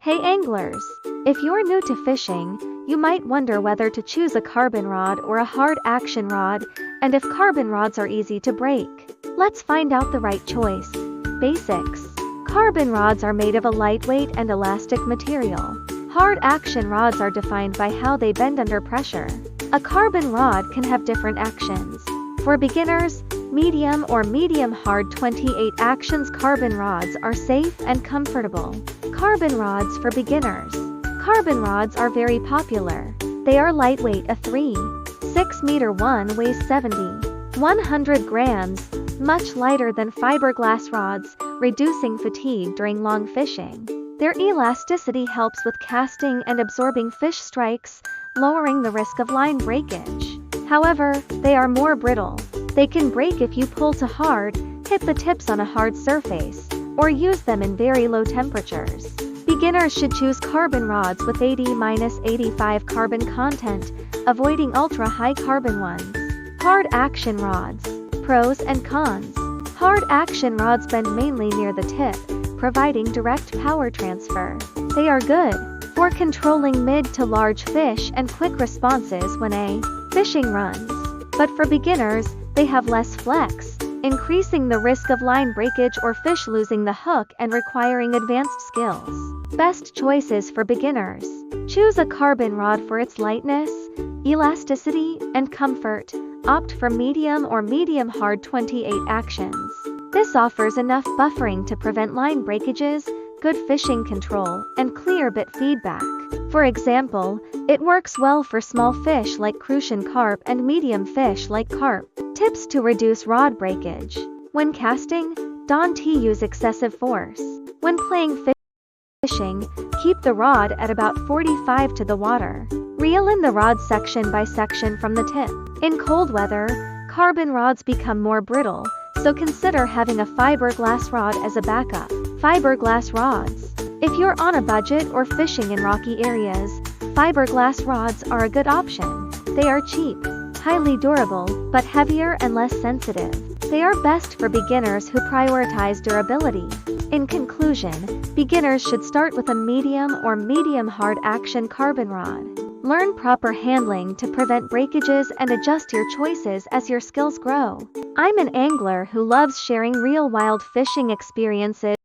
Hey anglers! If you're new to fishing, you might wonder whether to choose a carbon rod or a hard action rod, and if carbon rods are easy to break. Let's find out the right choice. Basics. Carbon rods are made of a lightweight and elastic material. Hard action rods are defined by how they bend under pressure. A carbon rod can have different actions. For beginners, medium or medium hard 28 actions carbon rods are safe and comfortable. Carbon rods for beginners. Carbon rods are very popular. They are lightweight, a 3.6 meter one weighs 100 grams, much lighter than fiberglass rods, reducing fatigue during long fishing. Their elasticity helps with casting and absorbing fish strikes, lowering the risk of line breakage. However, they are more brittle. They can break if you pull too hard, hit the tips on a hard surface, or use them in very low temperatures. Beginners should choose carbon rods with 80-85 carbon content, avoiding ultra-high carbon ones. Hard action rods. Pros and cons. Hard action rods bend mainly near the tip, providing direct power transfer. They are good for controlling mid to large fish and quick responses when fishing runs. But for beginners, they have less flex, increasing the risk of line breakage or fish losing the hook and requiring advanced skills. Best choices for beginners. Choose a carbon rod for its lightness, elasticity, and comfort. Opt for medium or medium hard 28 actions. This offers enough buffering to prevent line breakages, good fishing control, and clear bit feedback. For example, it works well for small fish like crucian carp and medium fish like carp. Tips to reduce rod breakage. When casting, don't use excessive force. When playing fishing, keep the rod at about 45 to the water. Reel in the rod section by section from the tip. In cold weather, carbon rods become more brittle, so consider having a fiberglass rod as a backup. Fiberglass rods. If you're on a budget or fishing in rocky areas, fiberglass rods are a good option. They are cheap, highly durable, but heavier and less sensitive. They are best for beginners who prioritize durability. In conclusion, beginners should start with a medium or medium hard action carbon rod. Learn proper handling to prevent breakages and adjust your choices as your skills grow. I'm an angler who loves sharing real wild fishing experiences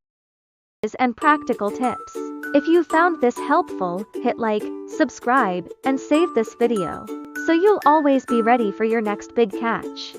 and practical tips. If you found this helpful, hit like, subscribe, and save this video, so you'll always be ready for your next big catch.